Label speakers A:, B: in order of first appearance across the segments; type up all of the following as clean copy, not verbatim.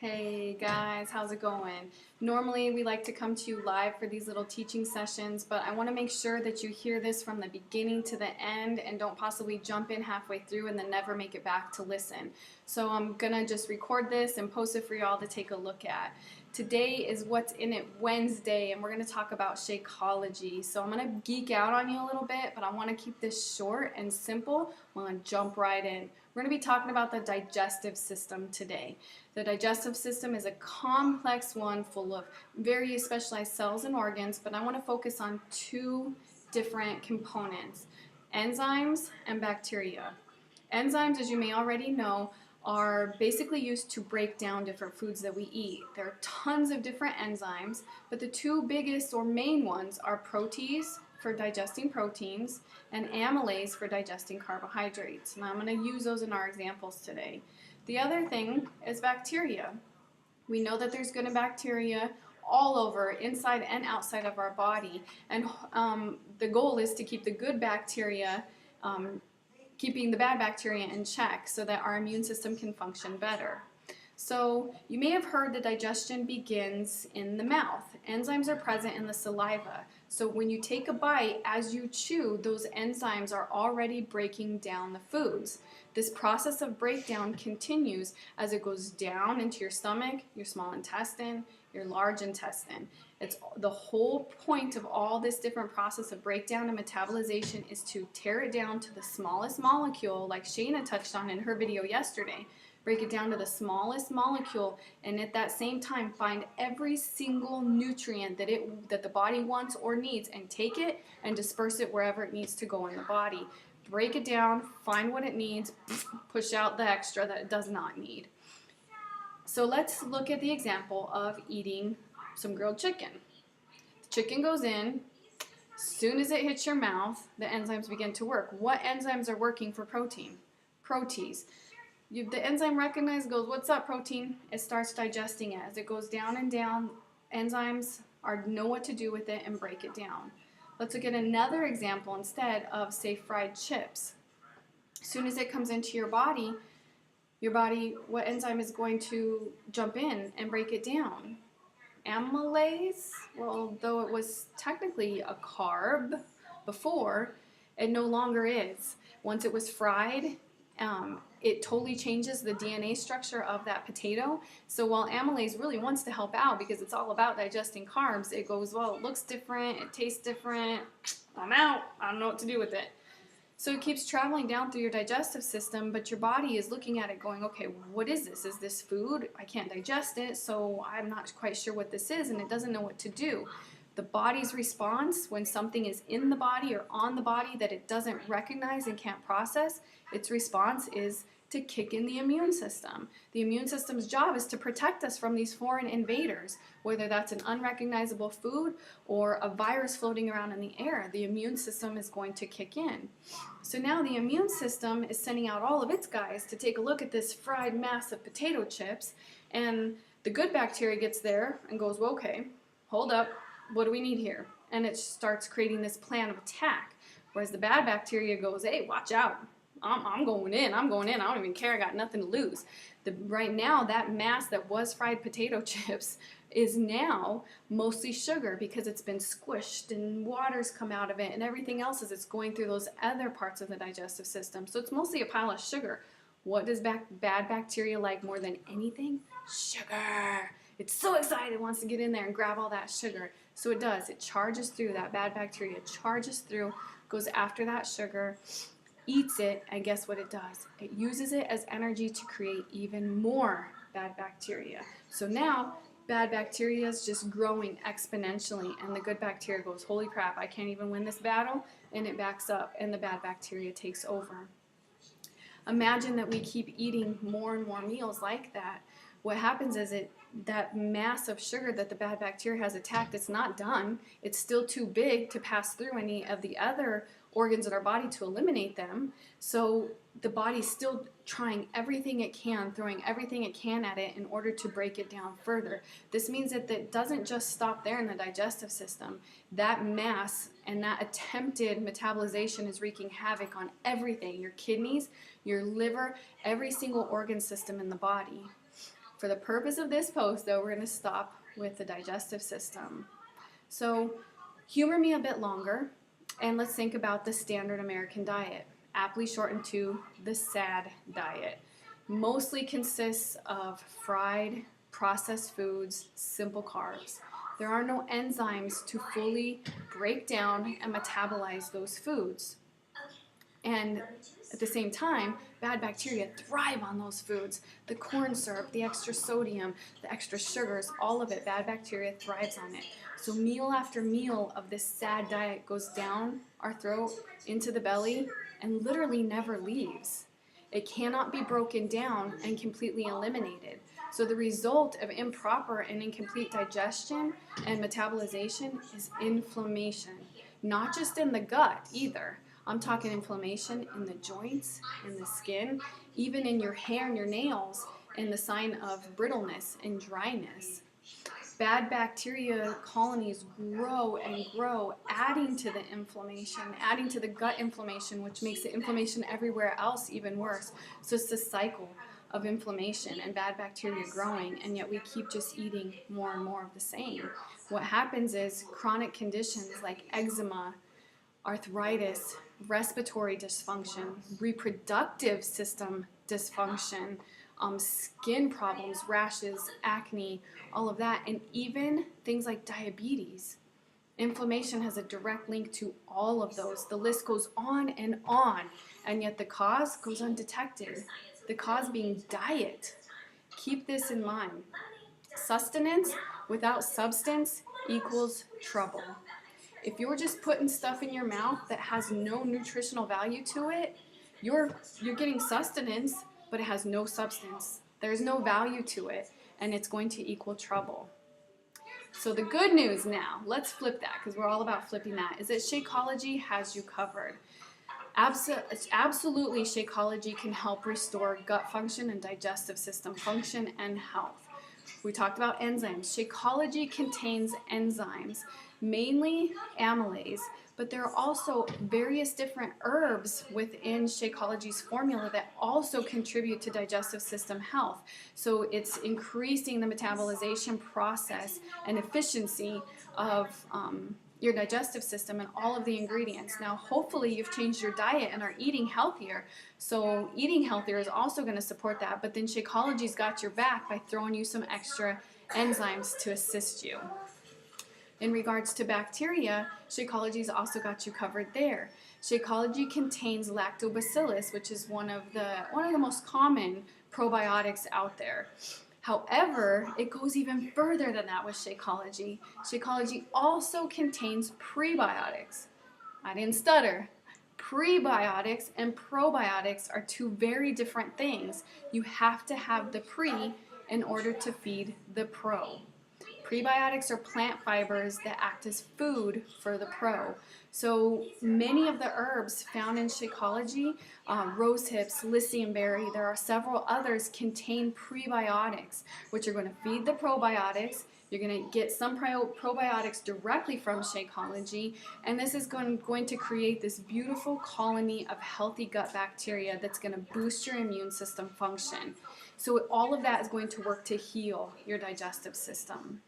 A: Hey guys, how's it going? Normally we like to come to you live for these little teaching sessions, but I want to make sure that you hear this from the beginning to the end and don't possibly jump in halfway through and then never make it back to listen. So I'm gonna just record this and post it for y'all to take a look at. Today is What's in It Wednesday, and we're going to talk about Shakeology. So I'm going to geek out on you a little bit, but I want to keep this short and simple. I'm going to jump right in. We're going to be talking about the digestive system today. The digestive system is a complex one full of various specialized cells and organs, but I want to focus on two different components: enzymes and bacteria. Enzymes, as you may already know, are basically used to break down different foods that we eat. There are tons of different enzymes, but the two biggest or main ones are protease for digesting proteins and amylase for digesting carbohydrates. And I'm going to use those in our examples today. The other thing is bacteria. We know that there's good bacteria all over, inside and outside of our body, and the goal is to keep the good bacteria keeping the bad bacteria in check so that our immune system can function better. So you may have heard that digestion begins in the mouth. Enzymes are present in the saliva. So when you take a bite, as you chew, those enzymes are already breaking down the foods. This process of breakdown continues as it goes down into your stomach, your small intestine, your large intestine. It's the whole point of all this different process of breakdown and metabolization is to tear it down to the smallest molecule, like Shayna touched on in her video yesterday. Break it down to the smallest molecule, and at that same time find every single nutrient that the body wants or needs, and take it and disperse it wherever it needs to go in the body. Break it down, find what it needs, push out the extra that it does not need. So let's look at the example of eating some grilled chicken. The chicken goes in. As soon as it hits your mouth, the enzymes begin to work. What enzymes are working for protein? Protease. The enzyme recognizes, goes, "What's up, protein?" It starts digesting it. As it goes down and down, enzymes know what to do with it and break it down. Let's look at another example instead of, say, fried chips. As soon as it comes into your body, what enzyme is going to jump in and break it down? Amylase. Well, though it was technically a carb before, it no longer is. Once it was fried, it totally changes the DNA structure of that potato. So while amylase really wants to help out because it's all about digesting carbs, it goes, well, it looks different, it tastes different, I'm out, I don't know what to do with it. So it keeps traveling down through your digestive system, but your body is looking at it going, okay, what is this? Is this food? I can't digest it, so I'm not quite sure what this is, and it doesn't know what to do. The body's response when something is in the body or on the body that it doesn't recognize and can't process, its response is to kick in the immune system. The immune system's job is to protect us from these foreign invaders, whether that's an unrecognizable food or a virus floating around in the air. The immune system is going to kick in. So now the immune system is sending out all of its guys to take a look at this fried mass of potato chips, and the good bacteria gets there and goes, well, okay, hold up, what do we need here? And it starts creating this plan of attack, whereas the bad bacteria goes, hey, watch out. I'm going in, I don't even care, I got nothing to lose. Right now, that mass that was fried potato chips is now mostly sugar because it's been squished and water's come out of it and everything else as it's going through those other parts of the digestive system. So it's mostly a pile of sugar. What does bad bacteria like more than anything? Sugar. It's so excited, it wants to get in there and grab all that sugar. So it does, it charges through, that bad bacteria charges through, goes after that sugar, eats it, and guess what it does? It uses it as energy to create even more bad bacteria. So now, bad bacteria is just growing exponentially, and the good bacteria goes, holy crap, I can't even win this battle, and it backs up, and the bad bacteria takes over. Imagine that we keep eating more and more meals like that. What happens is that mass of sugar that the bad bacteria has attacked, it's not done. It's still too big to pass through any of the other organs in our body to eliminate them. So the body's still trying everything it can, throwing everything it can at it in order to break it down further. This means that it doesn't just stop there in the digestive system. That mass and that attempted metabolization is wreaking havoc on everything, your kidneys, your liver, every single organ system in the body. For the purpose of this post, though, we're going to stop with the digestive system. So humor me a bit longer, and let's think about the standard American diet, aptly shortened to the SAD diet. Mostly consists of fried, processed foods, simple carbs. There are no enzymes to fully break down and metabolize those foods. And at the same time, bad bacteria thrive on those foods. The corn syrup, the extra sodium, the extra sugars, all of it, bad bacteria thrives on it. So meal after meal of this SAD diet goes down our throat, into the belly, and literally never leaves. It cannot be broken down and completely eliminated. So the result of improper and incomplete digestion and metabolization is inflammation, not just in the gut either. I'm talking inflammation in the joints, in the skin, even in your hair and your nails, and the sign of brittleness and dryness. Bad bacteria colonies grow and grow, adding to the inflammation, adding to the gut inflammation, which makes the inflammation everywhere else even worse. So it's a cycle of inflammation and bad bacteria growing, and yet we keep just eating more and more of the same. What happens is chronic conditions like eczema, arthritis, respiratory dysfunction, reproductive system dysfunction, skin problems, rashes, acne, all of that, and even things like diabetes. Inflammation has a direct link to all of those. The list goes on, and yet the cause goes undetected. The cause being diet. Keep this in mind. Sustenance without substance equals trouble. If you're just putting stuff in your mouth that has no nutritional value to it, you're getting sustenance, but it has no substance. There's no value to it, and it's going to equal trouble. So the good news now, let's flip that, because we're all about flipping that, is that Shakeology has you covered. Absolutely, Shakeology can help restore gut function and digestive system function and health. We talked about enzymes. Shakeology contains enzymes, mainly amylase, but there are also various different herbs within Shakeology's formula that also contribute to digestive system health. So it's increasing the metabolization process and efficiency of your digestive system and all of the ingredients. Now, hopefully you've changed your diet and are eating healthier. So eating healthier is also going to support that, but then Shakeology's got your back by throwing you some extra enzymes to assist you. In regards to bacteria, Shakeology's also got you covered there. Shakeology contains lactobacillus, which is one of the most common probiotics out there. However, it goes even further than that with Shakeology. Shakeology also contains prebiotics. I didn't stutter. Prebiotics and probiotics are two very different things. You have to have the pre in order to feed the pro. Prebiotics are plant fibers that act as food for the pro. So many of the herbs found in Shakeology, rose hips, lycium berry, there are several others, contain prebiotics, which are going to feed the probiotics. You're going to get some probiotics directly from Shakeology, and this is going to create this beautiful colony of healthy gut bacteria that's going to boost your immune system function. So all of that is going to work to heal your digestive system.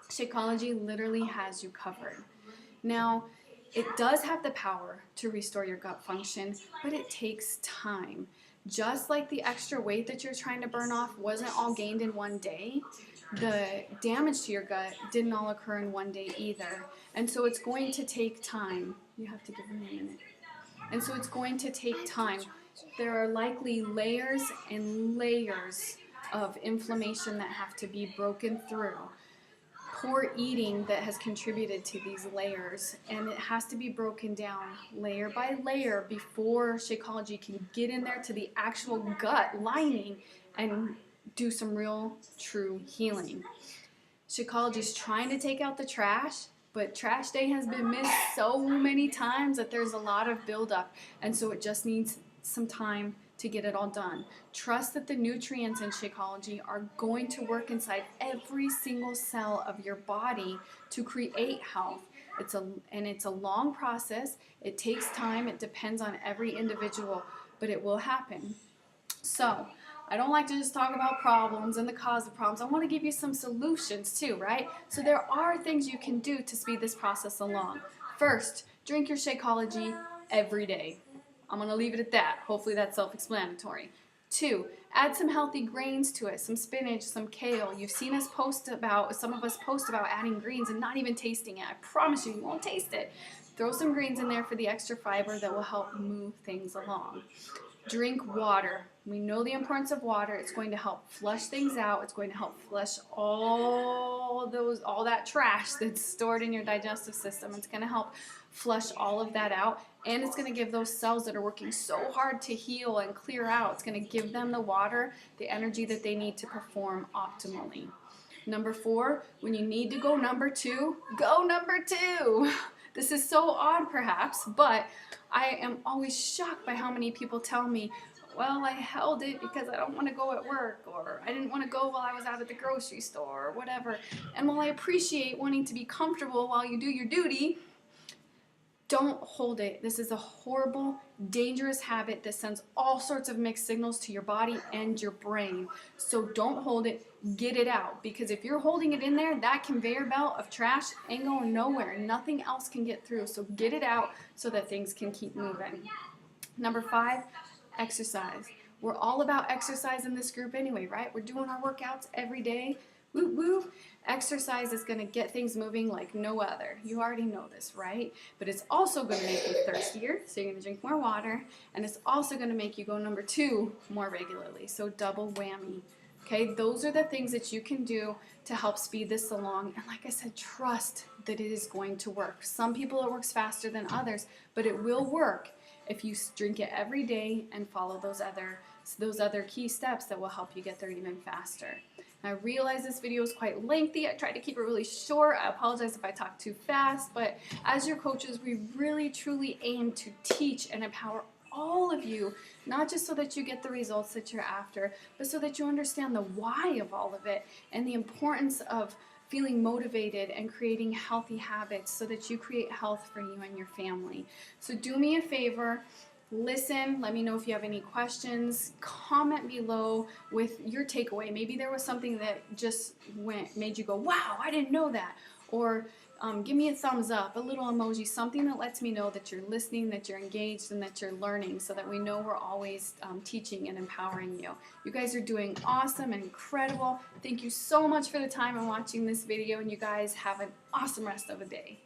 A: Shakeology literally has you covered. Now, it does have the power to restore your gut function, but it takes time. Just like the extra weight that you're trying to burn off wasn't all gained in one day, the damage to your gut didn't all occur in one day either. And so it's going to take time. You have to give me a minute. And so it's going to take time. There are likely layers and layers of inflammation that have to be broken through. Poor eating that has contributed to these layers, and it has to be broken down layer by layer before Shakeology can get in there to the actual gut lining and do some real true healing. Shakeology is trying to take out the trash, but trash day has been missed so many times that there's a lot of buildup, and so it just needs some time to get it all done. Trust that the nutrients in Shakeology are going to work inside every single cell of your body to create health. It's a long process. It takes time. It depends on every individual, but it will happen. So, I don't like to just talk about problems and the cause of problems. I want to give you some solutions too, right? So there are things you can do to speed this process along. First, drink your Shakeology every day. I'm going to leave it at that. Hopefully that's self-explanatory. 2, add some healthy grains to it, some spinach, some kale. You've seen us post about, some of us post about adding greens and not even tasting it. I promise you, you won't taste it. Throw some greens in there for the extra fiber that will help move things along. Drink water. We know the importance of water. It's going to help flush things out. It's going to help flush all that trash that's stored in your digestive system. It's going to help flush all of that out, and it's going to give those cells that are working so hard to heal and clear out, it's going to give them the water, the energy that they need to perform optimally. Number 4, when you need to go number 2, go number 2. This is so odd perhaps, but I am always shocked by how many people tell me, well, I held it because I don't want to go at work, or I didn't want to go while I was out at the grocery store, or whatever. And while I appreciate wanting to be comfortable while you do your duty, don't hold it. This is a horrible, dangerous habit that sends all sorts of mixed signals to your body and your brain. So don't hold it, get it out. Because if you're holding it in there, that conveyor belt of trash ain't going nowhere. Nothing else can get through. So get it out so that things can keep moving. Number 5, exercise. We're all about exercise in this group anyway, right? We're doing our workouts every day. Woo woo. Exercise is going to get things moving like no other. You already know this, right? But it's also going to make you thirstier, so you're going to drink more water, and it's also going to make you go number 2 more regularly. So double whammy. Okay, those are the things that you can do to help speed this along. And like I said, trust that it is going to work. Some people it works faster than others, but it will work if you drink it every day and follow those other key steps that will help you get there even faster. I realize this video is quite lengthy. I tried to keep it really short. I apologize if I talk too fast, but as your coaches, we really truly aim to teach and empower all of you, not just so that you get the results that you're after, but so that you understand the why of all of it and the importance of feeling motivated and creating healthy habits so that you create health for you and your family. So do me a favor. Listen, let me know if you have any questions, comment below with your takeaway. Maybe there was something that just made you go, wow, I didn't know that. Or give me a thumbs up, a little emoji, something that lets me know that you're listening, that you're engaged, and that you're learning, so that we know we're always teaching and empowering you. You guys are doing awesome and incredible. Thank you so much for the time and watching this video, and you guys have an awesome rest of the day.